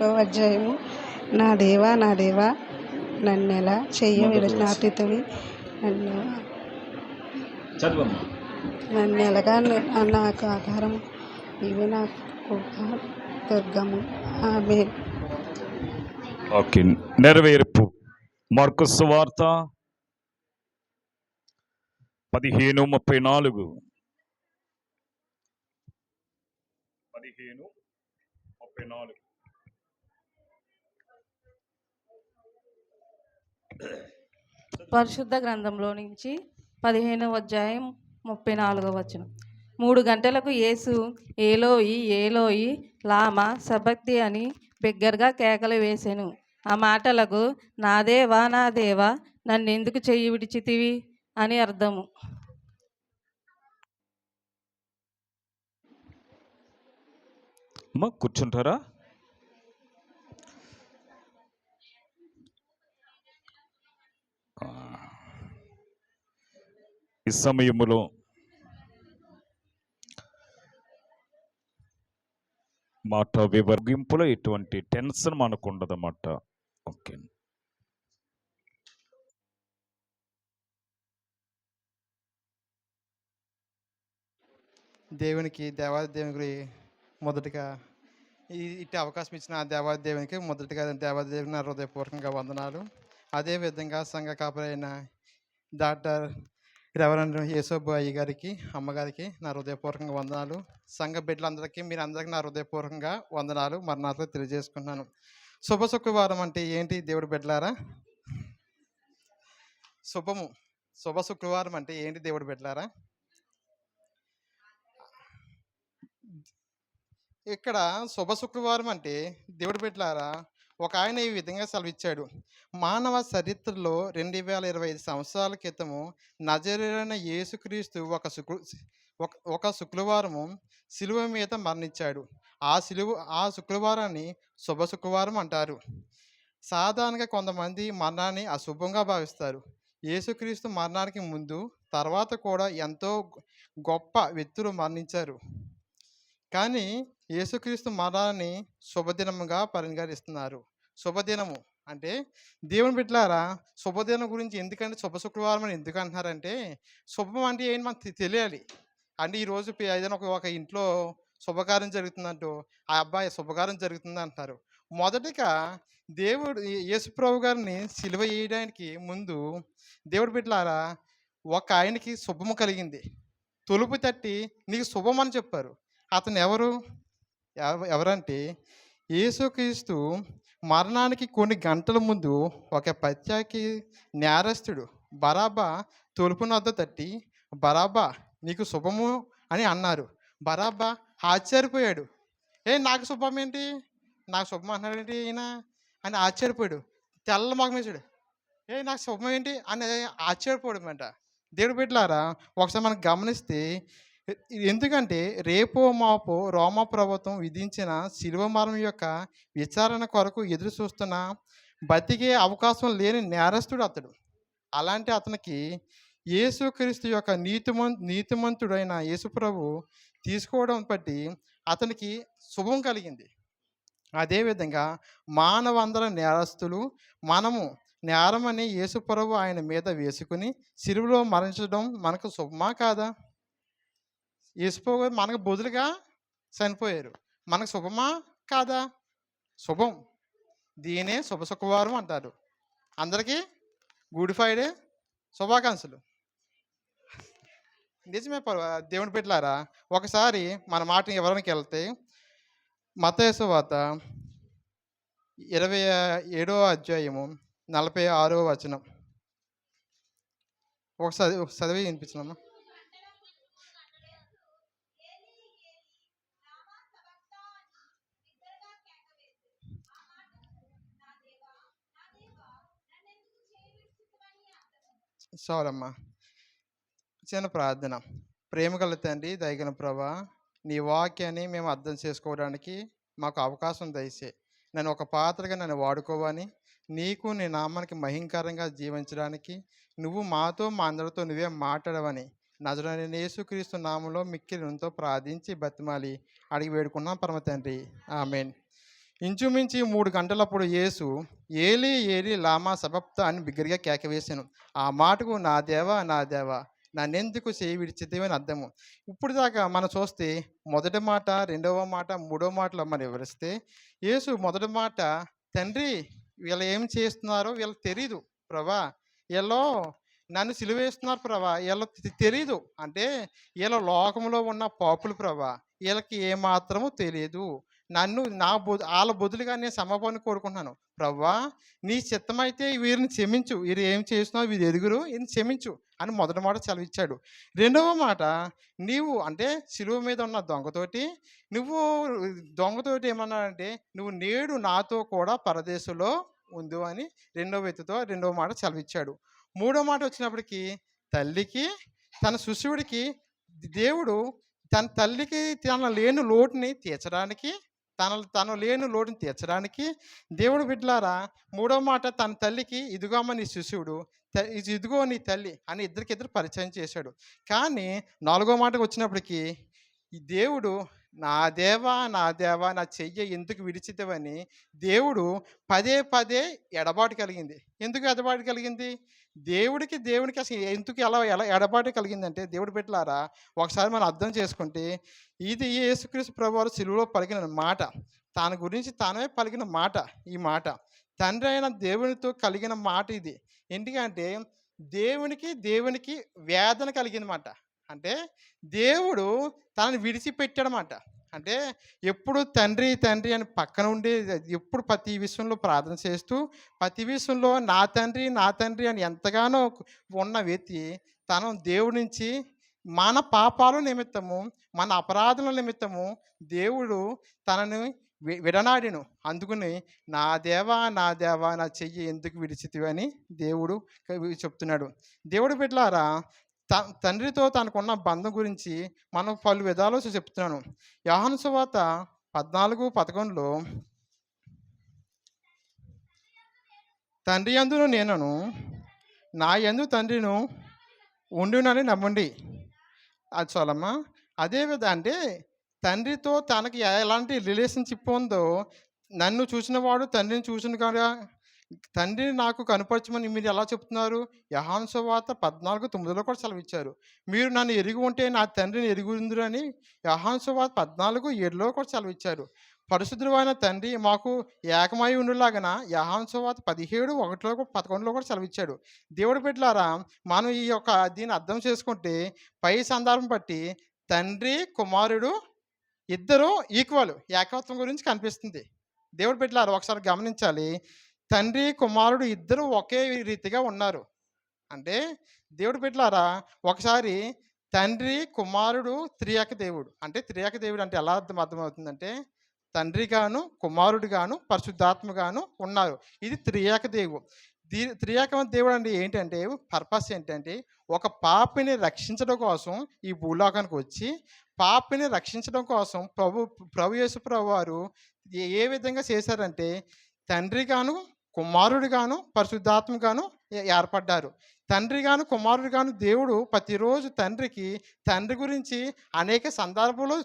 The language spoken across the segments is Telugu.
అధ్యాయము. నా దేవా నా దేవా నన్నెలా చెయ్యవిడనాటితివి, చదవమ్మా. నన్నెలగా నాకు ఆధారం ఇవి నాకు దుర్గము. ఆమేన్. ఓకే, నెరవేర్పు. మార్కు సువార్త 15:34. 15:34. పరిశుద్ధ గ్రంథంలో నుంచి 15వ అధ్యాయం 34వ వచనం. 3 గంటలకు యేసు ఏలోయి ఏలోయి లామా సబక్తి అని బిగ్గరగా కేకలు వేసెను. ఆ మాటలకు నా దేవా నన్నెందుకు చెయ్యి విడిచితివి అని అర్థము. అమ్మా కూర్చుంటారా? ఈ సమయములో మాట వివర్గింపులో ఎటువంటి టెన్షన్ మనకు ఉండదన్నమాట. ఓకే, దేవాదేవునికి మొదటగా ఇట్టి అవకాశం ఇచ్చిన ఆ దేవాదేవునికి దేవాదేవునికి నా హృదయపూర్వకంగా వందనాలు. అదేవిధంగా సంఘ కాపరైన డాక్టర్ రెవరెండ్ యేసోబు అయ్య గారికి, అమ్మగారికి నా హృదయపూర్వకంగా వందనాలు. సంఘ బిడ్డలందరికీ మీరందరికీ నా హృదయపూర్వకంగా వందనాలు మరణాలు తెలియజేసుకుంటున్నాను. శుభ శుక్రవారం అంటే ఏంటి దేవుడి బిడ్డలారా? శుభ శుక్రవారం అంటే ఏంటి దేవుడి బిడ్డలారా? ఇక్కడ శుభ శుక్రవారం అంటే దేవుడి బిడ్డలారా, ఒక ఆయన ఈ విధంగా సెలవిచ్చాడు. మానవ చరిత్రలో 2025 సంవత్సరాల క్రితము నజరేయుడైన యేసుక్రీస్తు ఒక శుక్రవారము శిలువ మీద మరణించాడు. ఆ శుక్రవారాన్ని శుభ శుక్రవారం అంటారు. సాధారణంగా కొంతమంది మరణాన్ని అశుభంగా భావిస్తారు. యేసుక్రీస్తు మరణానికి ముందు తర్వాత కూడా ఎంతో గొప్ప వ్యక్తులు మరణించారు. కానీ యేసుక్రీస్తు మరణాన్ని శుభదినముగా పరిగణిస్తున్నారు. శుభదినము అంటే దేవుని బిడ్డలారా, శుభదినం గురించి ఎందుకంటే శుభ శుక్రవారం అని ఎందుకు అంటున్నారంటే, శుభం అంటే ఏంటి మనకు తెలియాలి. అంటే ఈరోజు ఏదైనా ఒక ఇంట్లో శుభకార్యం జరుగుతుందంటూ ఆ అబ్బాయి శుభకార్యం జరుగుతుంది అంటారు. మొదటిగా దేవుడు యేసుప్రభు గారిని సిలువ వేయడానికి ముందు దేవుడి బిడ్డలారా ఒక ఆయనకి శుభము కలిగింది. తలుపు తట్టి నీకు శుభం అని చెప్పారు. అతను ఎవరంటే యేసుక్రీస్తు మరణానికి కొన్ని గంటల ముందు ఒక ప్రత్యేక నేరస్తుడు బరాబా తలుపు వద్ద తట్టి, బరాబా నీకు శుభము అని అన్నారు. బరాబా ఆశ్చర్యపోయాడు. నాకు శుభం ఏంటి, నాకు శుభం అన్నాడేంటి ఈయన అని ఆశ్చర్యపోయాడు. తెల్ల మొఖం వేసాడు. నాకు శుభం ఏంటి అని ఆశ్చర్యపోవడం అంట. దేవుడి బిడ్డలారా, ఒకసారి మనం గమనిస్తే, ఎందుకంటే రేపో మాపో రోమా ప్రభుత్వం విధించిన శిలువ మరణం యొక్క విచారణ కొరకు ఎదురు చూస్తున్న బతికే అవకాశం లేని నేరస్తుడు అతడు. అలాంటి అతనికి యేసుక్రీస్తు యొక్క నీతిమంతుడైన యేసుప్రభు తీసుకోవడం బట్టి అతనికి శుభం కలిగింది. అదేవిధంగా మానవందర నేరస్తులు మనము నేరమని యేసుప్రభు ఆయన మీద వేసుకుని శిలువలో మరణించడం మనకు శుభమా కాదా? యేసుప్రభు గారు మనకు బదులుగా చనిపోయారు. మనకు శుభమా కాదా? శుభం. దీనే శుభ శుక్రవారం అంటారు. అందరికీ గుడ్ ఫ్రైడే శుభాకాంక్షలు. నిజమే దేవుని బిడ్డలారా, ఒకసారి మన మాట వివరణకి వెళ్తే మత్తయి సువార్త 27వ అధ్యాయము 46వ వచనం ఒకసారి చదివి వినిపించినమ్మా. చాలమ్మా. చిన్న ప్రార్థన. ప్రేమగల తండ్రి, దయగల ప్రభా, నీ వాక్యాన్ని మేము అర్థం చేసుకోవడానికి మాకు అవకాశం దయచే. నన్ను ఒక పాత్రగా నన్ను వాడుకోవని, నీకు నీ నామానికి మహింకరంగా జీవించడానికి నువ్వు మాతో మా అందరితో నువ్వే మాట్లాడవని నజరేయుడైన యేసుక్రీస్తు నామంలో మిక్కిలి ఎంతో ప్రార్థించి బతిమాలి అడిగి వేడుకున్నాం పరమ తండ్రి. ఆమేన్. ఇంచుమించి 3 గంటలప్పుడు యేసు ఏలీ ఏలీ లామా సబక్తా అని బిగ్గరగా కేక వేశాను. ఆ మాటకు నా దేవా నా దేవా నన్నెందుకు చేయి విడిచితివి అని అర్థము. ఇప్పుడు దాకా మనం చూస్తే మొదటి మాట, రెండవ మాట, మూడవ మాటలో మనం వివరిస్తే యేసు మొదటి మాట, తండ్రి వీళ్ళు ఏం చేస్తున్నారో వీళ్ళకి తెలీదు ప్రభా, వీళ్ళు నన్ను సిలువేస్తున్నారు ప్రభా, వీళ్ళకి తెలీదు అంటే వీళ్ళ లోకంలో ఉన్న పాపులు ప్రభా, వీళ్ళకి ఏమాత్రము తెలియదు. నన్ను వాళ్ళ బదులుగా నేను క్షమాపణ కోరుకుంటున్నాను ప్రవ్వా, నీ చిత్తమైతే వీరిని క్షమించు, వీరు ఏం చేస్తున్నారో వీరు ఎరుగురు, ఈయన క్షమించు అని మొదటి మాట సెలవిచ్చాడు. రెండవ మాట, నీవు అంటే సిలువ మీద ఉన్న దొంగతోటి ఏమన్నాడంటే నువ్వు నేడు నాతో కూడా పరదేశంలో ఉండు అని రెండవ మాట సెలవిచ్చాడు. మూడో మాట వచ్చినప్పటికీ తల్లికి తన శిష్యుడికి దేవుడు తన తల్లికి తన లేని లోటుని తీర్చడానికి దేవుడు బిడ్డలారా మూడో మాట తన తల్లికి ఇదిగోమ్మ నీ శిష్యుడు, ఇదిగో నీ తల్లి అని ఇద్దరికిద్దరు పరిచయం చేశాడు. కానీ నాలుగో మాటకు వచ్చినప్పటికీ ఈ దేవుడు నా దేవా నా దేవా నా చెయ్యి ఎందుకు విడిచితవని దేవుడు పదే పదే ఎడబాటు కలిగింది. ఎందుకు ఎడబాటు కలిగింది? దేవునికి అసలు ఎందుకు ఎలా ఎడబాటు కలిగిందంటే దేవుడు బిడ్డలారా ఒకసారి మనం అర్థం చేసుకుంటే ఇది యేసుక్రీస్తు ప్రభువారు సిలువలో పలికిన మాట, తన గురించి తానే పలికిన మాట. ఈ మాట తండ్రి అయిన దేవునితో కలిగిన మాట ఇది. ఎందుకంటే దేవునికి వేదన కలిగిందన్నమాట. అంటే దేవుడు తనని విడిచిపెట్టాడన్నమాట. అంటే ఎప్పుడు తండ్రి తండ్రి అని పక్కన ఉండి ఎప్పుడు ప్రతి విషయంలో ప్రార్థన చేస్తూ ప్రతి విషయంలో నా తండ్రి అని ఎంతగానో ఉన్న వ్యక్తి తను దేవుడి నుంచి మన పాపాల నిమిత్తము మన అపరాధుల నిమిత్తము దేవుడు తనని విడనాడిను. అందుకని నా దేవా నా చెయ్యి ఎందుకు విడిచితివి అని దేవుడు చెప్తున్నాడు. దేవుడు బిడ్డలారా తండ్రితో తనకున్న బంధం గురించి మనం పలు విధాలు చెప్తున్నాను. యోహాను సువార్త 14:11లో తండ్రి యందును నేనును నా యందు తండ్రిను ఉండునని నమ్మండి. అది చాలమ్మా. అదేవిధంగా అంటే తండ్రితో తనకి ఎలాంటి రిలేషన్షిప్ ఉందో నన్ను చూసిన వాడు తండ్రిని చూసిన కదా, తండ్రిని నాకు కనుపరచమని మీరు ఎలా చెప్తున్నారు? యోహాను సువార్త 14:9లో కూడా సెలవిచ్చారు. మీరు నన్ను ఎరిగి ఉంటే నా తండ్రిని ఎరుగుందురు అని యోహాను సువార్త 14:7లో కూడా సెలవిచ్చారు. పరిశుద్ధుడైన తండ్రి మాకు ఏకమై ఉండులాగన యోహాను సువార్త 17:1లో 11లో కూడా సెలవిచ్చాడు. దేవుడి బిడ్డలారా మనం దీన్ని అర్థం చేసుకుంటే పై సందర్భం బట్టి తండ్రి కుమారుడు ఇద్దరు ఈక్వల్ ఏకత్వం గురించి కనిపిస్తుంది. దేవుడి బిడ్డలారా ఒకసారి గమనించాలి, తండ్రి కుమారుడు ఇద్దరు ఒకే రీతిగా ఉన్నారు. అంటే దేవుడి బిడ్డలారా ఒకసారి తండ్రి కుమారుడు త్రియేక దేవుడు అంటే ఎలా అర్థమవుతుందంటే తండ్రి గాను కుమారుడు గాను పరిశుద్ధాత్మ గాను ఉన్నారు. ఇది త్రియేక దేవుడు. త్రియేక దేవుడు అంటే ఏంటంటే పర్పస్ ఏంటంటే ఒక పాపిని రక్షించడం కోసం ఈ భూలోకానికి వచ్చి పాపిని రక్షించడం కోసం ప్రభు యేసు ప్రభు వారు ఏ విధంగా చేశారంటే తండ్రి గాను కుమారుడు గాను పరిశుద్ధాత్మ గాను ఏర్పడ్డారు. తండ్రి గాను కుమారుడు గాను దేవుడు ప్రతిరోజు తండ్రి గురించి అనేక సందర్భంలో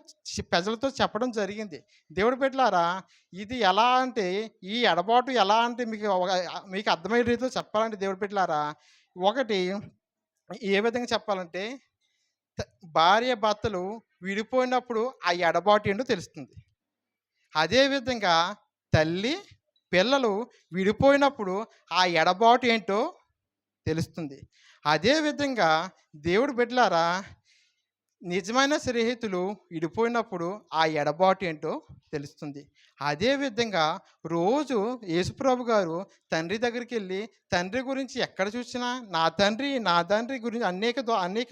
ప్రజలతో చెప్పడం జరిగింది. దేవుడి బిడ్డలారా ఇది ఎలా అంటే ఈ ఎడబాటు ఎలా అంటే మీకు అర్థమయ్యే రీతిలో చెప్పాలంటే దేవుడి బిడ్డలారా ఒకటి ఏ విధంగా చెప్పాలంటే భార్య భర్తలు విడిపోయినప్పుడు ఆ ఎడబాటు ఏంటో తెలుస్తుంది. అదేవిధంగా తల్లి పిల్లలు విడిపోయినప్పుడు ఆ ఎడబాటు ఏంటో తెలుస్తుంది. అదేవిధంగా దేవుడి బిడ్డలారా నిజమైన స్నేహితులు విడిపోయినప్పుడు ఆ ఎడబాటు ఏంటో తెలుస్తుంది. అదేవిధంగా రోజు యేసుప్రభు గారు తండ్రి దగ్గరికి వెళ్ళి తండ్రి గురించి ఎక్కడ చూసినా నా తండ్రి గురించి అనేక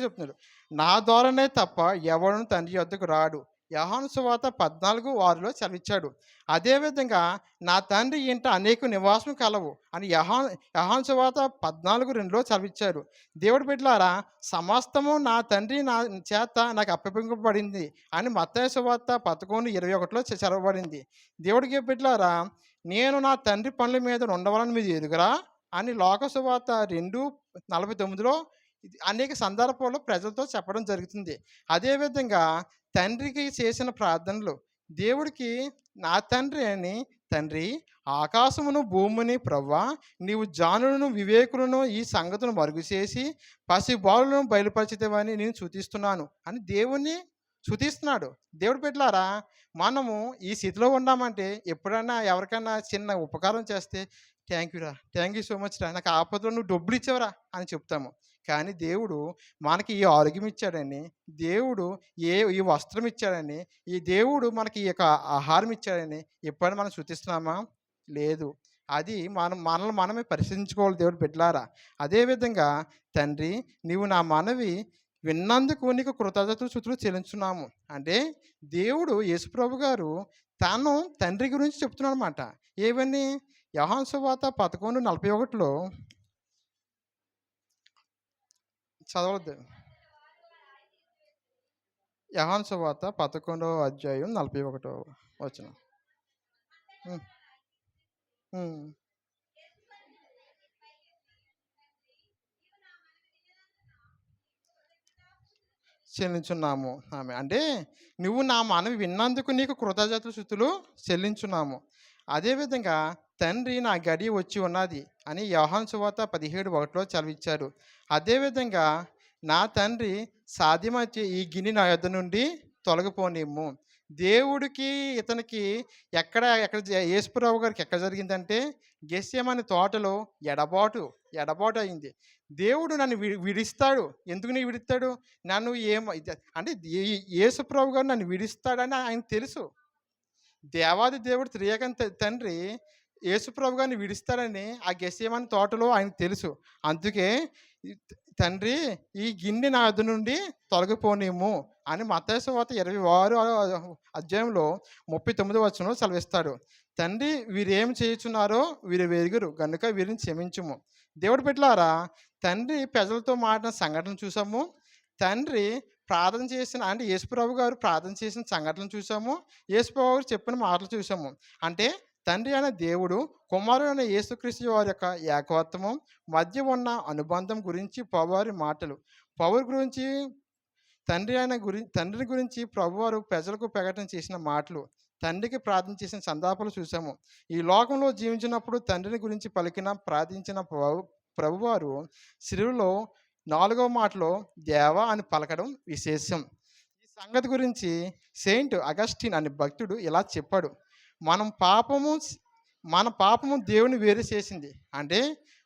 చెప్తున్నాడు. నా ద్వారానే తప్ప ఎవడు తండ్రి యొద్దకు రాడు. యోహాను సువార్త 14:6లో సెలవిచ్చాడు. అదేవిధంగా నా తండ్రి ఇంట అనేక నివాసం కలవు అని యోహాను సువార్త 14:2లో సెలవిచ్చాడు. దేవుడి బిడ్డలారా సమస్తము నా తండ్రి నా చేత నాకు అప్పగింపబడింది అని మత్తయి సువార్త 11:21లో చదవబడింది. దేవుడికి బిడ్డలారా నేను నా తండ్రి పనుల మీద ఉండవాలని మీరు ఎదుగురా అని లోక సువార్త 2:49లో అనేక సందర్భాల్లో ప్రజలతో చెప్పడం జరుగుతుంది. అదేవిధంగా తండ్రికి చేసిన ప్రార్థనలు దేవుడికి నా తండ్రి అని తండ్రి, ఆకాశమును భూమిని ప్రవ్వా, నీవు జానులను వివేకులను ఈ సంగతులను మరుగు చేసి పసిబాలులను బయలుపరిచితేవని నేను స్తుతిస్తున్నాను అని దేవుణ్ణి స్తుతిస్తున్నాడు. దేవుడు బిడ్డలారా, మనము ఈ స్థితిలో ఉన్నామంటే ఎప్పుడైనా ఎవరికైనా చిన్న ఉపకారం చేస్తే థ్యాంక్ యూ రా, థ్యాంక్ యూ సో మచ్ రా, నాకు ఆపదలో నువ్వు డబ్బులు ఇచ్చావురా అని చెప్తాము. కానీ దేవుడు మనకి ఈ ఆరోగ్యం ఇచ్చాడని, దేవుడు ఈ వస్త్రం ఇచ్చాడని, ఈ దేవుడు మనకి ఈ యొక్క ఆహారం ఇచ్చాడని ఎప్పుడైనా మనం స్తుతిస్తున్నామా? లేదు. అది మనల్ని మనమే పరిశీలించుకోవాలి దేవుడు బిడ్డలారా. అదేవిధంగా తండ్రి, నీవు నా మనవి విన్నందుకు నీకు కృతజ్ఞతలు చెల్లించున్నాము. అంటే దేవుడు యేసుప్రభు గారు తాను తండ్రి గురించి చెప్తున్నాడు అనమాట. ఏవన్నీ? యోహాను సువార్త 11:41 చదవద్దు. యోహాను సువార్త 11:41 ఉమ్, ఉమ్. చెల్లించున్నాము ఆమె. అంటే నువ్వు నా మనవి విన్నందుకు నీకు కృతజ్ఞతలు చెల్లించున్నాము. అదేవిధంగా తండ్రి, నా గడి వచ్చి ఉన్నది అని యోహాను సువార్త 17:1 చదివిచ్చారు. అదేవిధంగా నా తండ్రి, సాధ్యమైతే ఈ గిన్నె నా యొద్ద నుండి తొలగిపోనిమ్ము. దేవుడికి ఇతనికి ఎక్కడ యేసుప్రభు గారికి ఎక్కడ జరిగిందంటే గెత్సేమనే తోటలో ఎడబాటు అయింది. దేవుడు నన్ను విడిస్తాడు. ఎందుకు నీ విడిస్తాడు? నన్ను అంటే యేసుప్రభు గారు నన్ను విడిస్తాడని ఆయన తెలుసు. దేవాది దేవుడు త్రియేక తండ్రి యేసుప్రభు గారిని విడిస్తాడని ఆ గెత్సేమనే తోటలో ఆయనకు తెలుసు. అందుకే తండ్రి, ఈ గిన్నె నా యొద్ద నుండి తొలగిపోనిమ్ము అని మత్తయి సువార్త 26:39 సెలవిస్తాడు. తండ్రి, వీరేం చేయుచున్నారో వీరు వెరుగురు గనుక వీరిని క్షమించుము. దేవుడు బిడ్డలారా, తండ్రి ప్రజలతో మాట్లాడిన సంఘటన చూసాము. తండ్రి ప్రార్థన చేసిన, అంటే యేసుప్రభు గారు ప్రార్థన చేసిన సంఘటనలు చూసాము. యేసుప్రభు గారు చెప్పిన మాటలు చూసాము. అంటే తండ్రి అయిన దేవుడు, కుమారుడైన యేసుక్రీస్తు వారి యొక్క ఏకత్వము మధ్య ఉన్న అనుబంధం గురించి ప్రభువారి మాటలు, పౌరు గురించి తండ్రి గురించి ప్రభువారు ప్రజలకు ప్రకటన చేసిన మాటలు, తండ్రికి ప్రార్థన చేసిన సందర్భాలు చూసాము. ఈ లోకంలో జీవించినప్పుడు తండ్రిని గురించి ప్రార్థించిన ప్రభువారు శిలువలో 4వ మాటలో దేవా అని పలకడం విశేషం. ఈ సంగతి గురించి సెయింట్ అగస్టిన్ అనే భక్తుడు ఇలా చెప్పాడు: మన పాపము దేవుని వేరు చేసింది. అంటే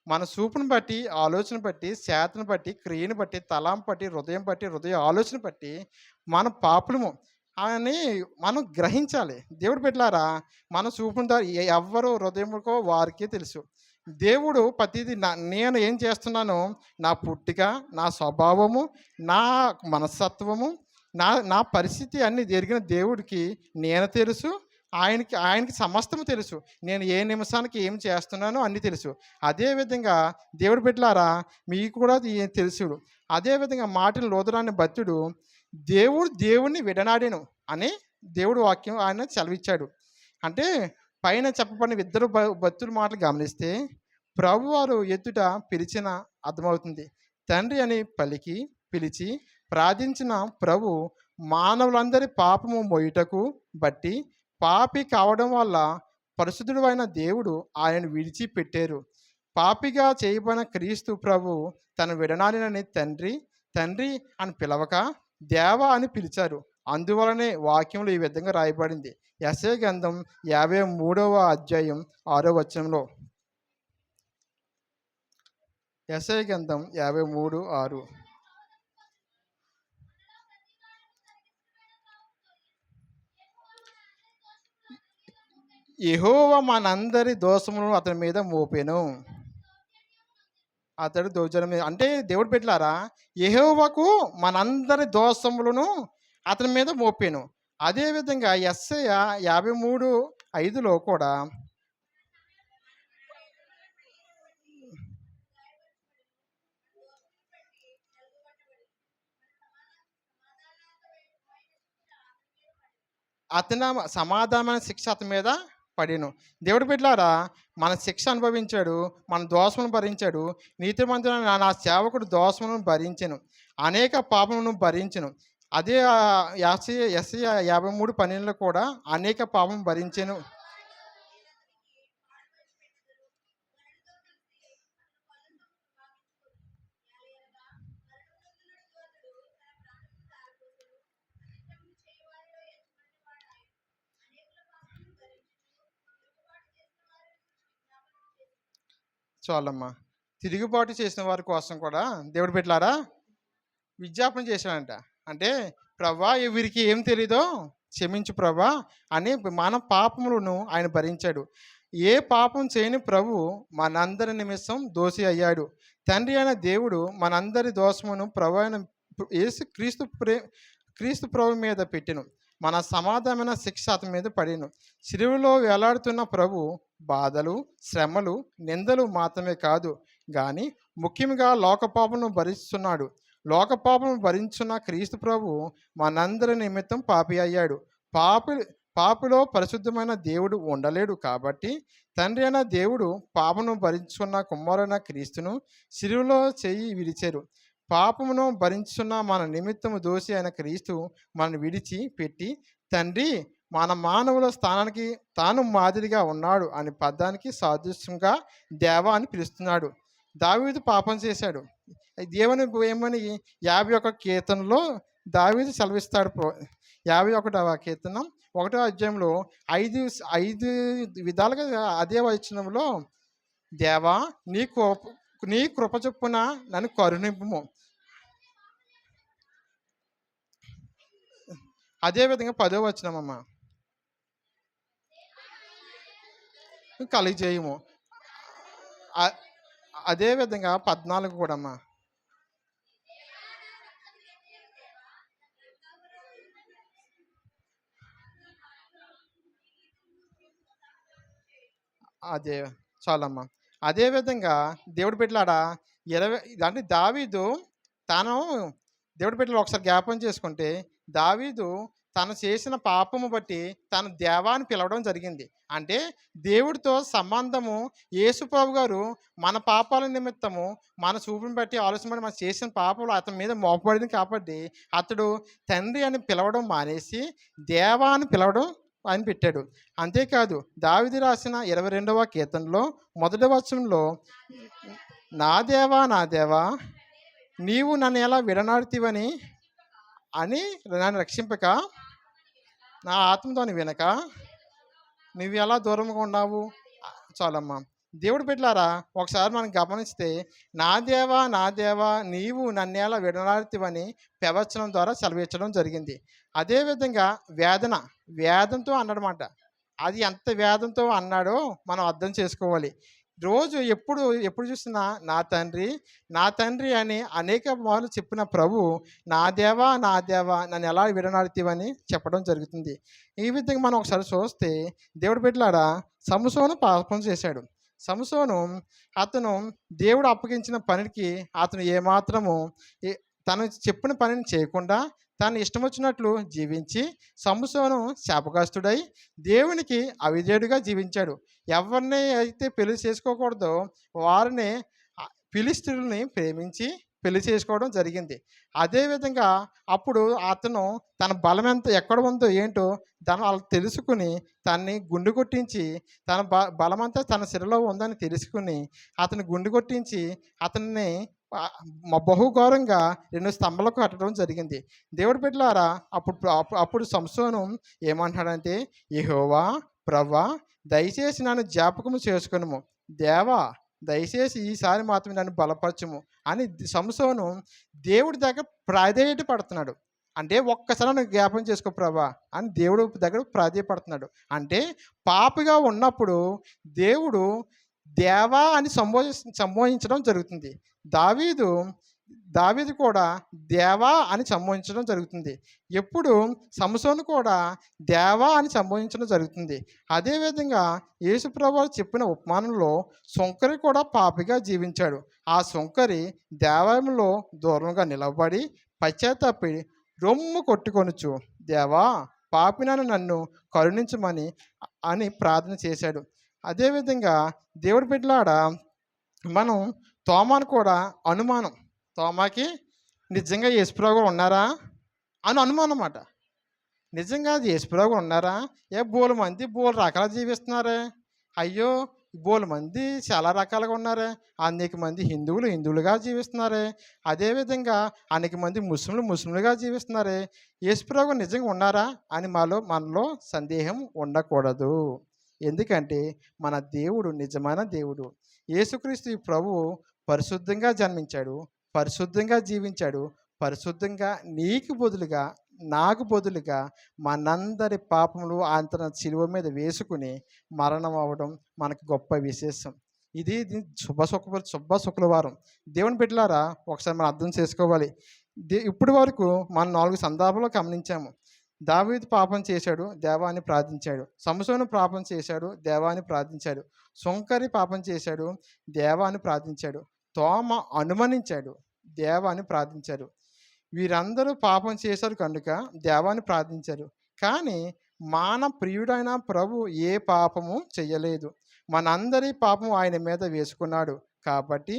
మన చూపును బట్టి, ఆలోచన బట్టి, చేతను బట్టి, క్రియను బట్టి, తలాంపు బట్టి, హృదయ ఆలోచన బట్టి మన పాపము అని మనం గ్రహించాలి. దేవుడు బిడ్డలారా, మన చూపును ఎవ్వరు హృదయముకో వారికే తెలుసు. దేవుడు ప్రతిదీ నేను ఏం చేస్తున్నానో, నా పుట్టిక, నా స్వభావము, నా మనస్తత్వము, నా పరిస్థితి అన్నీ జరిగిన దేవుడికి నేను తెలుసు. ఆయనకి సమస్తము తెలుసు. నేను ఏ నిమిషానికి ఏం చేస్తున్నానో అన్నీ తెలుసు. అదేవిధంగా దేవుడు బిడ్డలారా, మీకు కూడా తెలుసు. అదేవిధంగా మార్టిన్ లూథర్ అనే భక్తుడు దేవుడిని విడనాడెను అని దేవుడు వాక్యం ఆయన సెలవిచ్చాడు. అంటే పైన చెప్పబడిన ఇద్దరు భక్తుల మాటలు గమనిస్తే ప్రభువారు ఎదుట పిలిచిన అర్థమవుతుంది. తండ్రి అని పిలిచి ప్రార్థించిన ప్రభు మానవులందరి పాపము మోయుటకు బట్టి పాపి కావడం వల్ల పరిశుద్ధుడు అయిన దేవుడు ఆయన విడిచిపెట్టారు. పాపిగా చేయబడిన క్రీస్తు ప్రభు తన విడనాడినని తండ్రి అని పిలవక దేవ అని పిలిచారు. అందువలనే వాక్యంలో ఈ విధంగా రాయబడింది. యెషయా గ్రంథం 53:6 యెషయా గ్రంథం 53:6. యెహోవా మనందరి దోషములను అతని మీద మోపెను. అతడు దోషం మీద, అంటే దేవుడు బిడ్డలారా, యెహోవాకు మనందరి దోషములను అతని మీద మోపెను. అదేవిధంగా యెషయా 53:5 కూడా అతని సమాధానమైన శిక్ష అతని మీద పడిను. దేవుడి బిడ్డలారా, మన శిక్ష అనుభవించాడు, మన దోషమును భరించాడు. నీతిమంతుడైన నా సేవకుడు దోషములను భరించెను, అనేక పాపములను భరించెను. అదే యెషయా 53:12 కూడా అనేక పాపం భరించెను. చాలమ్మా. తిరుగుబాటు చేసిన వారి కోసం కూడా దేవుడు బిడ్డలారా విజ్ఞాపన చేశాడంట. అంటే ప్రభా వీరికి ఏం తెలీదో క్షమించు ప్రభా అని మన పాపములను ఆయన భరించాడు. ఏ పాపం చేయని ప్రభు మనందరి నిమిత్తం దోషి అయ్యాడు. తండ్రి అయిన దేవుడు మనందరి దోషమును ప్రభు అయిన క్రీస్తు ప్రభు మీద పెట్టెను. మన సమాధానమైన శిక్ష అతని మీద పడెను. శిలువలో వేలాడుతున్న ప్రభు బాధలు, శ్రమలు, నిందలు మాత్రమే కాదు కానీ ముఖ్యంగా లోకపాపమును భరిస్తున్నాడు. లోకపాపమును భరించున్న క్రీస్తు ప్రభు మనందరి నిమిత్తం పాపి అయ్యాడు. పాపిలో పరిశుద్ధమైన దేవుడు ఉండలేడు కాబట్టి తండ్రి అయిన దేవుడు పాపను భరించుకున్న కుమారుడైన క్రీస్తును శిలువలో చేయి విడిచారు. పాపమును భరించున్న మన నిమిత్తము దోషి అయిన క్రీస్తు మనల్ని విడిచి పెట్టి తండ్రి మన మానవుల స్థానానికి తాను మాదిరిగా ఉన్నాడు అనే పదానికి సాదృశ్యంగా దేవ అని పిలుస్తున్నాడు. దావీదు పాపం చేశాడు. దేవుని ఏమని 51 కీర్తనలో దావీదు సెలవిస్తాడు. 51వ కీర్తనం 1వ అధ్యాయంలో 5 విధాలుగా అదే వచనంలో దేవా నీ కృప చొప్పున నన్ను కరుణింపుము. అదేవిధంగా 10వ వచనమమ్మా కలిగజేయము. అదేవిధంగా 14 కూడా అమ్మా అదే చాలమ్మా. అదేవిధంగా దేవుడి బిడ్డలాడా 20 అంటే దావీదు తాను దేవుడి బిడ్డలు ఒకసారి జ్ఞాపం చేసుకుంటే దావీదు తను చేసిన పాపము బట్టి తను దేవాన్ని పిలవడం జరిగింది. అంటే దేవుడితో సంబంధము యేసుప్రభు గారు మన పాపాల నిమిత్తము మన చూపుని బట్టి ఆలోచన బట్టి మనం చేసిన పాపలు అతని మీద మోపబడింది కాబట్టి అతడు తండ్రి అని పిలవడం మానేసి దేవా అని పిలవడం అని పెట్టాడు. అంతేకాదు దావీదు రాసిన 22వ కీర్తనలో 1వ వచనంలో నా దేవా నీవు నన్ను ఎలా విడనాడుతీవని అని నన్ను రక్షింపక నా ఆత్మతోని వినక నువ్వు ఎలా దూరంగా ఉన్నావు. చాలమ్మా. దేవుడు బిడ్డలారా ఒకసారి మనం గమనిస్తే నా దేవా నీవు నన్ను ఎలా విడనాడుతీవని ప్రవచనం ద్వారా సెలవించడం జరిగింది. అదేవిధంగా వేదంతో అన్నాడనమాట. అది ఎంత వేదంతో అన్నాడో మనం అర్థం చేసుకోవాలి. రోజు ఎప్పుడు చూసినా నా తండ్రి అని అనేక మార్లు చెప్పిన ప్రభు నా దేవా నన్ను ఎలా విడనాడుతీవని చెప్పడం జరుగుతుంది. ఈ విధంగా మనం ఒకసారి చూస్తే దేవుడి బిడ్డలారా సంసోను పాపం చేశాడు. సంసోను అతను దేవుడు అప్పగించిన పనికి అతను ఏమాత్రము తను చెప్పిన పనిని చేయకుండా తను ఇష్టం వచ్చినట్లు జీవించి సంసోను శాపగ్రస్తుడై దేవునికి అవిధేయుడిగా జీవించాడు. ఎవరిని అయితే పెళ్లి చేసుకోకూడదో వారిని ఫిలిష్తీయుల్ని ప్రేమించి పెళ్లి చేసుకోవడం జరిగింది. అదేవిధంగా అప్పుడు అతను తన బలం ఎక్కడ ఉందో ఏంటో దాన్ని వాళ్ళు తెలుసుకుని తన్ని గుండు కొట్టించి తన బలమంతా తన శిరలో ఉందని తెలుసుకుని అతను గుండు కొట్టించి అతన్ని బహుఘోరంగా 2 స్తంభాలకు కట్టడం జరిగింది. దేవుడి బిడ్డలారా అప్పుడు సంసోను ఏమంటాడంటే యెహోవా ప్రభువా దయచేసి నన్ను జ్ఞాపకము చేసుకొనుము, దేవా దయచేసి ఈసారి మాత్రమే నన్ను బలపరచుము అని సంసోను దేవుడి దగ్గర ప్రాధేయపడుతున్నాడు. అంటే ఒక్కసారి నన్ను జ్ఞాపకం చేసుకో ప్రభా అని దేవుడు దగ్గర ప్రాధేయపడుతున్నాడు. అంటే పాపిగా ఉన్నప్పుడు దేవుడు దేవా అని సంబోధించడం జరుగుతుంది. దావీదు కూడా దేవా అని సంబోధించడం జరుగుతుంది. ఎప్పుడు సంసోను కూడా దేవా అని సంబోధించడం జరుగుతుంది. అదేవిధంగా యేసుప్రభువు చెప్పిన ఉపమానంలో సుంకరి కూడా పాపిగా జీవించాడు. ఆ సుంకరి దేవాలయంలో దూరంగా నిలబడి పశ్చాత్తాపడి రొమ్ము కొట్టుకొనుచు దేవా పాపినను నన్ను కరుణించమని అని ప్రార్థన చేశాడు. అదేవిధంగా దేవుడి బిడ్డలాడ మనం తోమాను కూడా అనుమానం, తోమాకి నిజంగా యేసుప్రభు గారు ఉన్నారా అని అనుమానం అన్నమాట. నిజంగా యేసుప్రభు గారు ఉన్నారా? బోలు మంది బోలు రకాలు జీవిస్తున్నారే, అయ్యో బోలు మంది చాలా రకాలుగా ఉన్నారే, అనేక మంది హిందువులుగా జీవిస్తున్నారే, అదేవిధంగా అనేక మంది ముస్లింలుగా జీవిస్తున్నారే, యేసుప్రభు గారు నిజంగా ఉన్నారా అని మనలో సందేహం ఉండకూడదు. ఎందుకంటే మన దేవుడు నిజమైన దేవుడు. యేసుక్రీస్తు ఈ ప్రభువు పరిశుద్ధంగా జన్మించాడు, పరిశుద్ధంగా జీవించాడు, పరిశుద్ధంగా నీకు బదులుగా, నాకు బదులుగా మనందరి పాపములు ఆయన తన శిలువ మీద వేసుకుని మరణం అవ్వడం మనకు గొప్ప విశేషం. ఇది శుభ శుక్రవారం. దేవుని బిడ్డలారా, ఒకసారి మనం అర్థం చేసుకోవాలి. ఇప్పటి వరకు మనం 4 సందర్భాలు గమనించాము. దావీదు పాపం చేశాడు, దేవాన్ని ప్రార్థించాడు. సంసోను పాపం చేశాడు, దేవాన్ని ప్రార్థించాడు. సుంకరి పాపం చేశాడు, దేవాన్ని ప్రార్థించాడు. తోమ అనుమానించాడు, దేవాన్ని ప్రార్థించాడు. వీరందరూ పాపం చేశారు కనుక దేవాన్ని ప్రార్థించారు. కానీ మన ప్రియుడైన ప్రభు ఏ పాపము చెయ్యలేదు. మనందరి పాపం ఆయన మీద వేసుకున్నాడు. కాబట్టి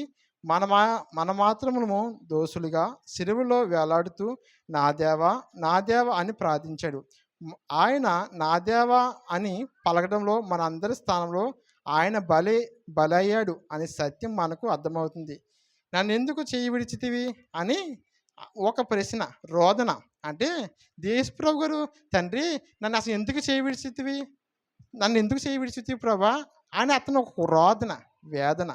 మన మాత్రము దోషులుగా సిలువలో వేలాడుతూ నా దేవా నా దేవా అని ప్రార్థించాడు. ఆయన నా దేవా అని పలకడంలో మనందరి స్థానంలో ఆయన బలయ్యాడు అనే సత్యం మనకు అర్థమవుతుంది. నన్ను ఎందుకు చేయి విడిచితివి అని ఒక ప్రశ్న, రోదన. అంటే దేశప్రభు గారు, తండ్రి నన్ను అసలు ఎందుకు చేయి విడిచితివి, నన్ను ఎందుకు చేయి విడిచితివి ప్రభా అని అతను ఒక రోదన, వేదన.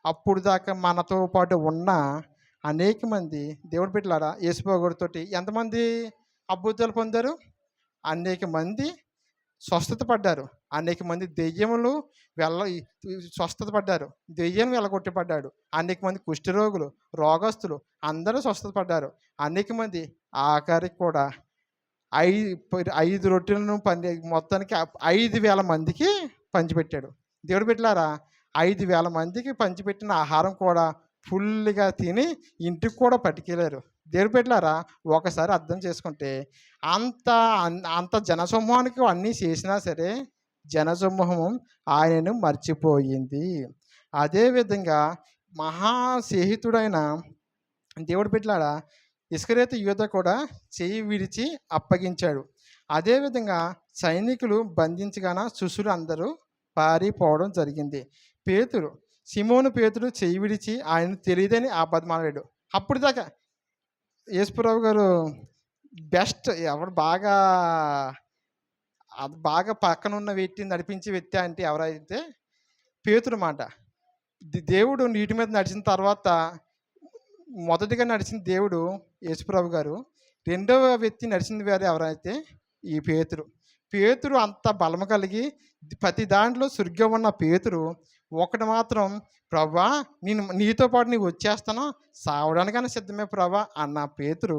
అప్పుడు దాకా మనతో పాటు ఉన్న అనేక మంది దేవుడి బిడ్డలారా యేసుప్రభు గారితో ఎంతమంది అద్భుతాలు పొందారు? అనేక మంది స్వస్థత పడ్డారు. అనేక మంది దెయ్యములు స్వస్థత పడ్డారు. దెయ్యం వెళ్ళగొట్టబడ్డాడు. అనేక మంది కుష్ఠరోగులు, రోగస్తులు అందరూ స్వస్థత పడ్డారు. అనేక మంది ఆఖరికి కూడా 5 రొట్టెలను మొత్తానికి 5,000 మందికి పంచిపెట్టాడు. దేవుడి బిడ్డలారా, 5,000 మందికి పంచిపెట్టిన ఆహారం కూడా ఫుల్గా తిని ఇంటికి కూడా పట్టుకెళ్ళారు. దేవుడి బిడ్డలారా, ఒకసారి అర్థం చేసుకుంటే అంత జనసమూహానికి అన్నీ చేసినా సరే జనసమూహం ఆయనను మర్చిపోయింది. అదేవిధంగా మహాస్నేహితుడైన దేవుడి బిడ్డలారా ఇస్కరియోతు యూదా కూడా చెయ్యి విడిచి అప్పగించాడు. అదేవిధంగా సైనికులు బంధించగానే శిష్యులు అందరూ పారిపోవడం జరిగింది. సిమోను పేతురు చెయ్యి విడిచి ఆయన తెలియదని అబద్ధమాడాడు. అప్పుడు దాకా యేసుప్రభు గారు బెస్ట్, ఎవరు బాగా పక్కన ఉన్న వ్యక్తిని నడిపించే వ్యక్తి అంటే ఎవరైతే పేతురు మాట. దేవుడు నీటి మీద నడిచిన తర్వాత మొదటిగా నడిచిన దేవుడు యేసుప్రభు గారు. రెండవ వ్యక్తి నడిచిన వారు ఎవరైతే ఈ పేతురు అంత బలము కలిగి ప్రతి దాంట్లో సురిగ్గా ఉన్న పేతురు ఒకటి మాత్రం, ప్రభా నేను నీతో పాటు నీవు వచ్చేస్తాను, సావడానికైనా సిద్ధమే ప్రభా అన్న పేతురు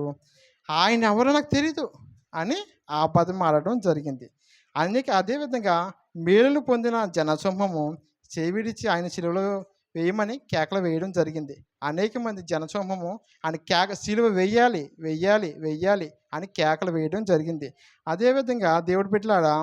ఆయన ఎవరో నాకు తెలీదు అని అబద్ధం ఆడటం జరిగింది. అదేవిధంగా మేలులు పొందిన జనసమూహము చేవిడిచి ఆయన శిలువలో వేయమని కేకలు వేయడం జరిగింది. అనేక మంది జనసమూహము ఆయన శిలువ వెయ్యాలి వెయ్యాలి వెయ్యాలి అని కేకలు వేయడం జరిగింది. అదేవిధంగా దేవుడి బిడ్డలారా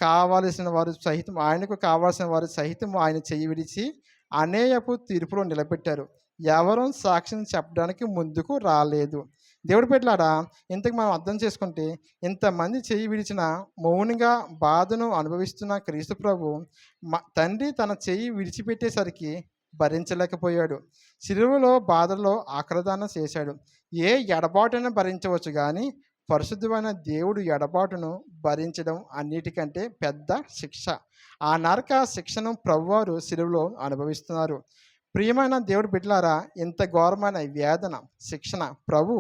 కావలసిన వారు సహితం, ఆయనకు కావాల్సిన వారు సహితం ఆయన చెయ్యి విడిచి అనేకపు తీర్పులో నిలబెట్టారు. ఎవరూ సాక్ష్యం చెప్పడానికి ముందుకు రాలేదు. దేవుడి బిడ్డలారా, ఇంతకు మనం అర్థం చేసుకుంటే ఇంతమంది చెయ్యి విడిచిన మౌనంగా బాధను అనుభవిస్తున్న క్రీస్తు ప్రభు తండ్రి తన చెయ్యి విడిచిపెట్టేసరికి భరించలేకపోయాడు. శిలువలో బాధల్లో ఆక్రదానం చేశాడు. ఏ ఎడబాటును భరించవచ్చు కానీ పరిశుద్ధమైన దేవుడు ఎడబాటును భరించడం అన్నిటికంటే పెద్ద శిక్ష. ఆ నరక శిక్షను ప్రభువారు శిలువలో అనుభవిస్తున్నారు. ప్రియమైన దేవుడి బిడ్డలారా, ఇంత ఘోరమైన వేదన శిక్షణ ప్రభు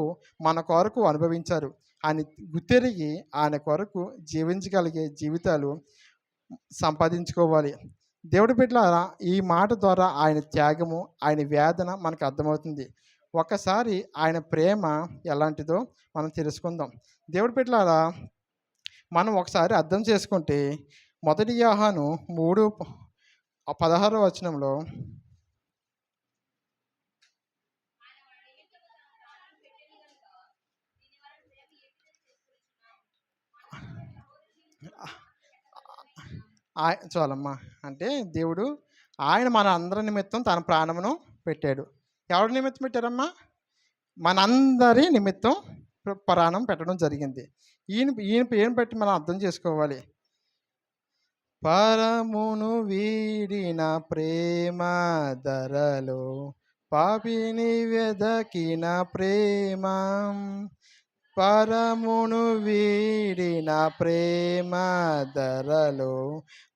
మన కొరకు అనుభవించారు అని గుర్తెరిగి ఆయన కొరకు జీవించగలిగే జీవితాలు సంపాదించుకోవాలి. దేవుడి బిడ్డలారా, ఈ మాట ద్వారా ఆయన త్యాగము, ఆయన వేదన మనకు అర్థమవుతుంది. ఒకసారి ఆయన ప్రేమ ఎలాంటిదో మనం తెలుసుకుందాం. దేవుడి బిడ్డలారా, మనం ఒకసారి అర్థం చేసుకుంటే 1 యోహాను 3:16 వచనంలో చాలమ్మా, అంటే దేవుడు ఆయన మన అందరి నిమిత్తం తన ప్రాణమును పెట్టాడు. ఎవరి నిమిత్తం పెట్టారమ్మా? మనందరి నిమిత్తం ప్రాణం పెట్టడం జరిగింది. ఈయన పేరును బట్టి మనం అర్థం చేసుకోవాలి. పరమును వీడిన ప్రేమ ధరలో పాపిని వెదకిన ప్రేమ, పరమును వీడిన ప్రేమ ధరలో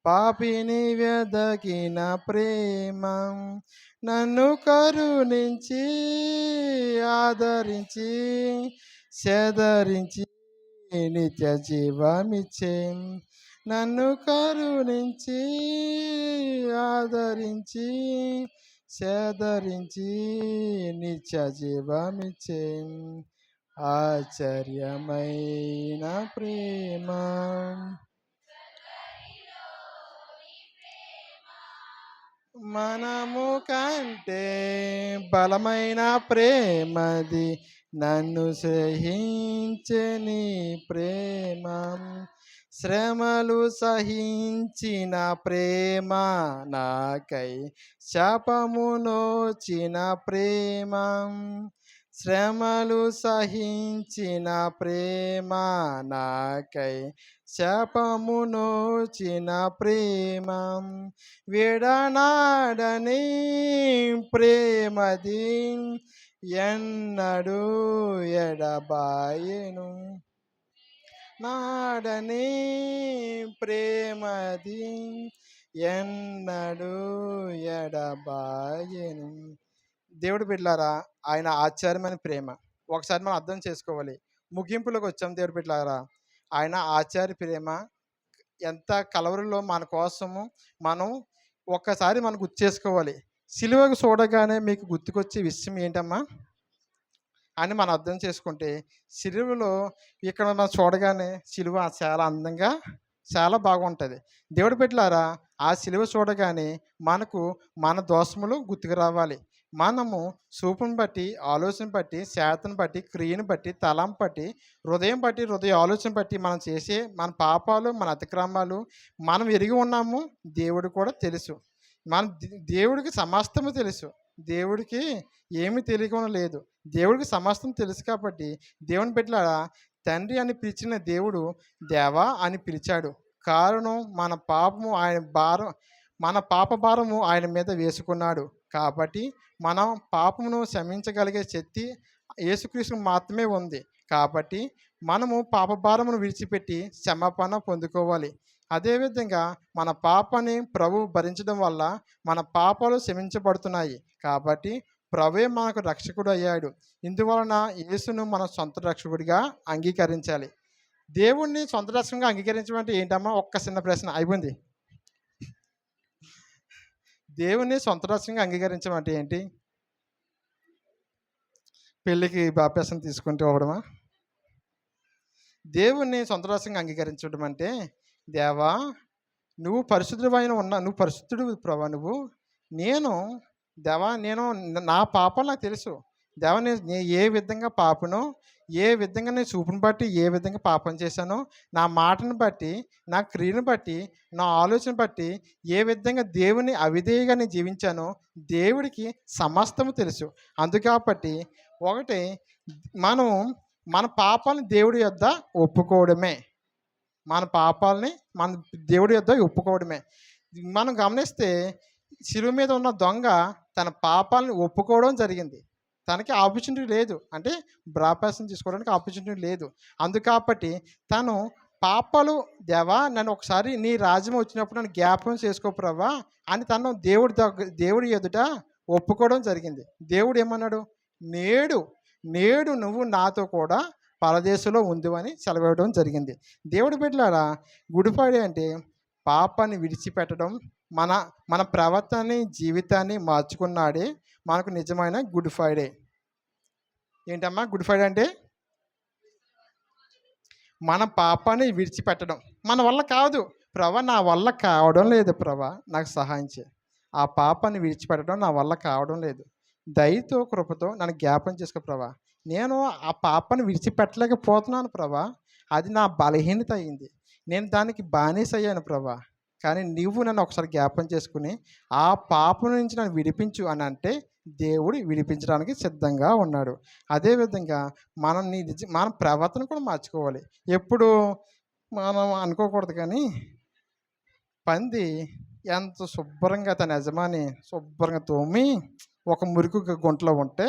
పాపిని వెదకిన ప్రేమ నన్ను కరుణించి ఆదరించి సెదరించి నిత్య జీవమిచ్చే నన్ను కరుణించి ఆదరించి సెదరించి నిత్య జీవమిచ్చే ఆశ్చర్యమైన ప్రేమ మనము కంటే బలమైన ప్రేమది నన్ను సహించని ప్రేమ శ్రమలు సహించిన ప్రేమ నాకై శాపమునోచిన ప్రేమ శ్రమలు సహించిన ప్రేమ నాకై శాపమునోచిన ప్రేమ విడనాడని ప్రేమది ఎన్నడూ ఎడబాయెను నాడని ప్రేమది ఎన్నడూ ఎడబాయెను. దేవుడు బిడ్డలారా, ఆయన ఆశ్చర్యమైన ప్రేమ ఒకసారి మనం అర్థం చేసుకోవాలి. ముగింపులోకి వచ్చాం. దేవుడు బిడ్డలారా, ఆయన ఆశ్చర్య ప్రేమ ఎంత కలవరిలో మన కోసము మనం ఒక్కసారి మనం గుర్తు చేసుకోవాలి. సిలువకు చూడగానే మీకు గుర్తుకొచ్చే విషయం ఏంటమ్మా అని మనం అర్థం చేసుకుంటే, సిలువలో ఇక్కడ మనం చూడగానే సిలువ చాలా అందంగా చాలా బాగుంటుంది. దేవుడు బిడ్డలారా, ఆ సిలువ చూడగానే మనకు మన దోషములు గుర్తుకు రావాలి. మనము చూపును బట్టి, ఆలోచన బట్టి, శాతను బట్టి, క్రియను బట్టి, తలం బట్టి, హృదయ ఆలోచన బట్టి మనం చేసే మన పాపాలు, మన అతిక్రమాలు మనం ఎరిగి ఉన్నాము. దేవుడు కూడా తెలుసు. దేవుడికి సమస్తము తెలుసు. దేవుడికి ఏమీ తెలియకుండా లేదు. దేవుడికి సమస్తం తెలుసు కాబట్టి దేవుని బిడ్డలారా, తండ్రి అని పిలిచిన దేవుడు దేవా అని పిలిచాడు. కారణం మన పాప భారము ఆయన మీద వేసుకున్నాడు. కాబట్టి మనం పాపమును క్షమించగలిగే శక్తి యేసుక్రీస్తుకు మాత్రమే ఉంది. కాబట్టి మనము పాప భారమును విడిచిపెట్టి క్షమాపణ పొందుకోవాలి. అదేవిధంగా మన పాపాన్ని ప్రభు భరించడం వల్ల మన పాపాలు క్షమించబడుతున్నాయి. కాబట్టి ప్రభువే మనకు రక్షకుడు అయ్యాడు. ఇందువలన యేసును మన సొంత రక్షకుడిగా అంగీకరించాలి. దేవుణ్ణి సొంత రక్షకుడిగా అంగీకరించడం అంటే ఏంటమ్మా? ఒక్క చిన్న ప్రశ్న అయిపోయింది. దేవుణ్ణి సొంత రక్షకుడిగా అంగీకరించడం అంటే ఏంటి? పెళ్ళికి బాప్తిసం తీసుకుంటూ అవ్వడమా? దేవుణ్ణి సొంత రక్షకుడిగా అంగీకరించడం అంటే, దేవా నువ్వు నువ్వు పరిశుద్ధుడు ప్రభా, నేను నా పాపాలు నాకు తెలుసు. దేవా నేను ఏ విధంగా పాపను, ఏ విధంగా నేను చూపును బట్టి ఏ విధంగా పాపం చేశానో, నా మాటను బట్టి, నా క్రియను బట్టి, నా ఆలోచన బట్టి ఏ విధంగా దేవుని అవిధేయగా నేను జీవించానో దేవుడికి సమస్తము తెలుసు. అందుకాబట్టి ఒకటి మనం మన పాపాలను దేవుడి యొద్ద ఒప్పుకోవడమే. మన పాపాలని మన దేవుడి యొద్ద ఒప్పుకోవడమే. మనం గమనిస్తే శిలువ మీద ఉన్న దొంగ తన పాపాలను ఒప్పుకోవడం జరిగింది. తనకి ఆపర్చునిటీ లేదు, అంటే బాప్తిసం తీసుకోవడానికి ఆపర్చునిటీ లేదు. అందుకాబట్టి తను పాపాలు, దేవా నన్ను ఒకసారి నీ రాజ్యం వచ్చినప్పుడు నన్ను జ్ఞాపకం చేసుకో ప్రభా అని తను దేవుడి ఎదుట ఒప్పుకోవడం జరిగింది. దేవుడు ఏమన్నాడు? నేడు నువ్వు నాతో కూడా పరదేశంలో ఉందివని సెలవివ్వడం జరిగింది. దేవుడి బిడ్డలారా, గుడ్ ఫ్రైడే అంటే పాపాన్ని విడిచిపెట్టడం, మన ప్రవర్తనని, జీవితాన్ని మార్చుకున్నాడే మనకు నిజమైన గుడ్ ఫ్రైడే. ఏంటమ్మా గుడ్ ఫ్రైడే అంటే? మన పాపాన్ని విడిచిపెట్టడం. మన వల్ల కాదు ప్రభా, నా వల్ల కావడం లేదు ప్రభా, నాకు సహాయం చేయి. ఆ పాపాన్ని విడిచిపెట్టడం నా వల్ల కావడం లేదు. దయతో కృపతో నన్ను జ్ఞాపం చేసుకో ప్రభా. నేను ఆ పాపాన్ని విడిచిపెట్టలేకపోతున్నాను ప్రభా. అది నా బలహీనత అయింది. నేను దానికి బానిస అయ్యాను ప్రభా. కానీ నువ్వు నన్ను ఒకసారి జ్ఞాపం చేసుకుని ఆ పాపం నుంచి నన్ను విడిపించు అని అంటే దేవుడు విడిపించడానికి సిద్ధంగా ఉన్నాడు. అదేవిధంగా మన ప్రవర్తన కూడా మార్చుకోవాలి. ఎప్పుడు మనం అనుకోకూడదు, కానీ పంది ఎంత శుభ్రంగా తన యజమాని శుభ్రంగా తోమి ఒక మురికి గుంటలో ఉంటే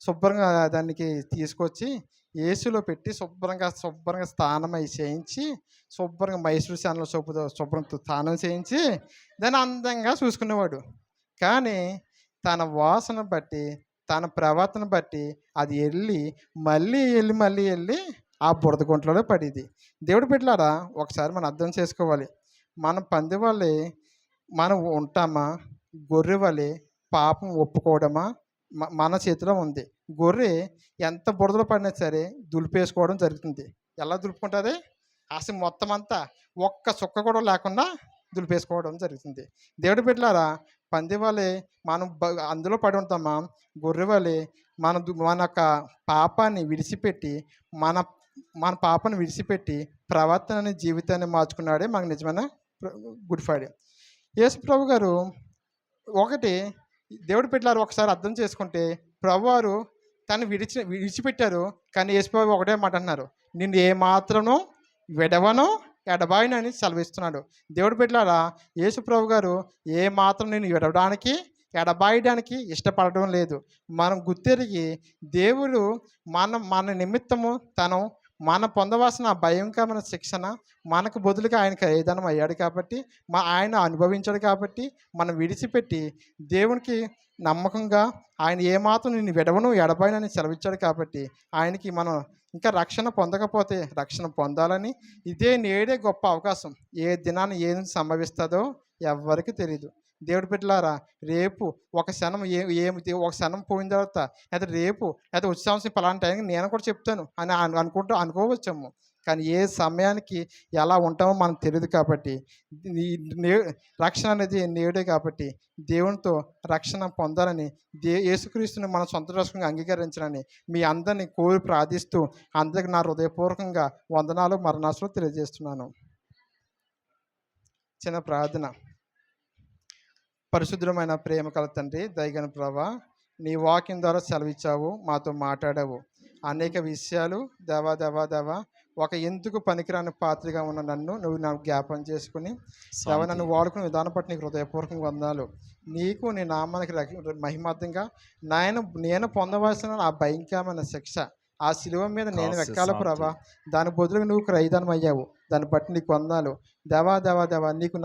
శుభ్రంగా దానికి తీసుకొచ్చి ఏసీలో పెట్టి శుభ్రంగా స్నానం అయి చేయించి, శుభ్రంగా మైసూర్ శానలో సోపుతో శుభ్రంగా స్నానం చేయించి, దాన్ని అందంగా చూసుకునేవాడు. కానీ తన వాసన బట్టి, తన ప్రవర్తన బట్టి అది మళ్ళీ వెళ్ళి ఆ బురద గుంటలో పడేది. దేవుడి బిడ్డలారా, ఒకసారి మనం అర్థం చేసుకోవాలి. మనం పంది వలె మనం ఉంటామా? గొర్రె వలె పాపం ఒప్పుకోవడమా మన చేతిలో ఉంది. గొర్రె ఎంత బురదలో పడినా సరే దులిపేసుకోవడం జరుగుతుంది. ఎలా దులుపుకుంటుంది? అసలు మొత్తం అంతా ఒక్క చుక్క కూడా లేకుండా దులిపేసుకోవడం జరుగుతుంది. దేవుడి బిడ్డలారా, పంది వలె మనం అందులో పడి ఉంటామా? గొర్రె వలె మన యొక్క పాపాన్ని విడిచిపెట్టి మన పాపాన్ని విడిచిపెట్టి ప్రవర్తనని, జీవితాన్ని మార్చుకున్నాడే మనకు నిజమైన గుడ్ ఫ్రైడే. యేసు ప్రభు గారు ఒకటి దేవుడి బిడ్డలారా ఒకసారి అర్థం చేసుకుంటే, ప్రభువారు తను విడిచిపెట్టారు. కానీ యేసు ప్రభు ఒకటే మాట అన్నారు, నిన్ను ఏమాత్రము విడవను ఎడబాయనని సెలవిస్తున్నాడు. దేవుడి బిడ్డలారా, యేసు ప్రభు గారు ఏమాత్రం నేను విడవడానికి ఎడబాయడానికి ఇష్టపడడం లేదు. మనం గుర్తెరిగి దేవుడు మన నిమిత్తము మనం పొందవలసిన భయంకరమైన శిక్షణ మనకు బదులుగా ఆయన ఖరీదానం అయ్యాడు కాబట్టి, ఆయన అనుభవించాడు కాబట్టి, మనం విడిచిపెట్టి దేవునికి నమ్మకంగా ఆయన ఏమాత్రం నిన్ను విడవను ఎడబాయనని సెలవిచ్చాడు కాబట్టి, ఆయనకి మనం ఇంకా రక్షణ పొందకపోతే రక్షణ పొందాలని, ఇదే నేడే గొప్ప అవకాశం. ఏ దినాన్ని ఏది సంభవిస్తుందో ఎవ్వరికి తెలియదు. దేవుడి బిడ్డలారా, రేపు ఒక క్షణం ఒక క్షణం పోయిన తర్వాత, లేదా రేపు లేదా వచ్చే సంవత్సరం పలానా టైంకి నేను కూడా చెప్తాను అని అనుకోవచ్చాము. కానీ ఏ సమయానికి ఎలా ఉంటామో మనకు తెలియదు కాబట్టి, రక్షణ అనేది నేడే కాబట్టి, దేవునితో రక్షణ పొందాలని, యేసుక్రీస్తుని మన సొంత రక్షణగా అంగీకరించాలని మీ అందరినీ కోరి ప్రార్థిస్తూ అందరికి నా హృదయపూర్వకంగా వందనాలు మరణాలు తెలియజేస్తున్నాను. చిన్న ప్రార్థన. పరిశుద్ధమైన ప్రేమ కల తండ్రి, దయగల ప్రభువా, నీ వాక్యం ద్వారా సెలవిచ్చావు, మాతో మాట్లాడావు. అనేక విషయాలు దేవా ఒక ఎందుకు పనికిరాని పాత్రగా ఉన్న నన్ను నువ్వు నాకు జ్ఞాపం చేసుకుని నన్ను వాడుకునే విధానం బట్టి నీకు హృదయపూర్వకంగా వందనాలు. నీకు నీ నామానికి మహిమార్థంగా నేను పొందవలసిన ఆ భయంకరమైన శిక్ష, ఆ శిలువ మీద నేను ఎక్కాల ప్రభా, దాని బదులుగా నువ్వు క్రయదానం అయ్యావు. దాన్ని బట్టి నీకు వందనాలు. దేవా నీకు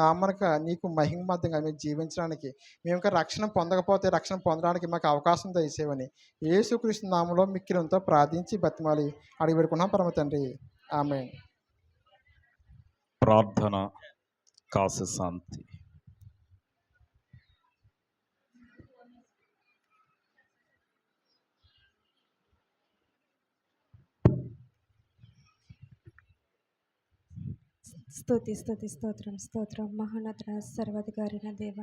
నీకు మహిమార్థంగా మేము జీవించడానికి, మేము ఇంకా రక్షణ పొందకపోతే రక్షణ పొందడానికి మాకు అవకాశం దయచేయమని యేసుక్రీస్తు నామములో మిక్కిలంతో ప్రార్థించి బతిమాలి అడిగి పెడుకున్నాం పరమ తండ్రి. ఆమేన్. ప్రార్థన. కాసు శాంతి. స్తోత్రం మహోన్నత సర్వాధికారిన దేవ,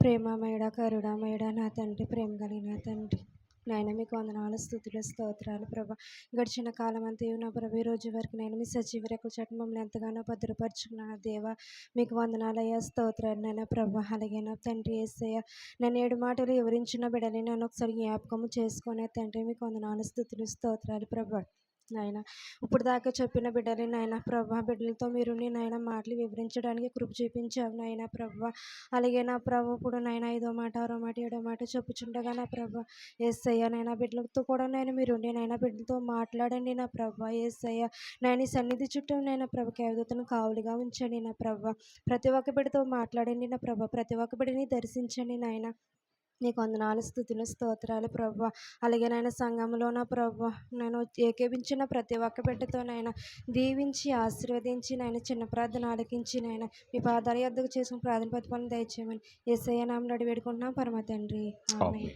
ప్రేమమేడ కరుణమేడ నా తండ్రి, ప్రేమ కలిగిన తండ్రి, నాయన మీకు వందనాలు, స్తుతులు, స్తోత్రాలు ప్రభా. గడిచిన కాలం అంతా నా ప్రభు, ఈ రోజు వరకు నేను మీ సజీవ రెక్కల చాటున మమ్మల్ని ఎంతగానో భద్రపరుచుకున్నాను దేవ. మీకు వందనాలయ్యా, స్తోత్రాలు నాయన ప్రభా. అలాగే నా తండ్రి యేసయ్య, నన్ను 7 మాటలు వివరించిన బిడ్డని నన్ను ఒకసారి జ్ఞాపకము చేసుకునే తండ్రి, మీకు వందనాలు, స్తుతులు, స్తోత్రాలు ప్రభా. నాయన ఇప్పుడు దాకా చెప్పిన బిడ్డని నాయన ప్రభా, బిడ్డలతో మీరు నాయన మాటలు వివరించడానికి కృప చూపించావు నాయన ప్రభా. అలాగే నా ప్రభు ఇప్పుడు నాయన 5వ మాట 6వ మాట 7వ మాట చెప్పుచుండగా నా ప్రభా యేసయ్య, నాయన బిడ్డలతో కూడా నాయన మీరు నాయన బిడ్డలతో మాట్లాడండి నా ప్రభా. యేసయ్య, నాయన సన్నిధి చుట్టూ నాయన ప్రభు కేవదతను కావులుగా ఉంచండి నా ప్రభా. ప్రతి ఒక్క బిడ్డతో మాట్లాడండి నా ప్రభా. ప్రతి ఒక్క బిడ్డని దర్శించండి నాయన. నీకు వందనాలు, స్తుతులు, స్తోత్రాలు ప్రభా. అలాగే నాయన సంఘంలో నా ప్రభా, నేను ఏకేపించిన ప్రతి ఒక్క బిడ్డతో నాయన దీవించి ఆశీర్వదించి నాయన చిన్న ప్రార్థన ఆలకించి నాయన మీ పాదాల యొద్దకు చేసుకుని ప్రార్థన ప్రతిఫలం దయచేయమని యేసయ్య నామములో అడిగి వేడుకుంటున్నాం పరమ తండ్రి. ఆమేన్.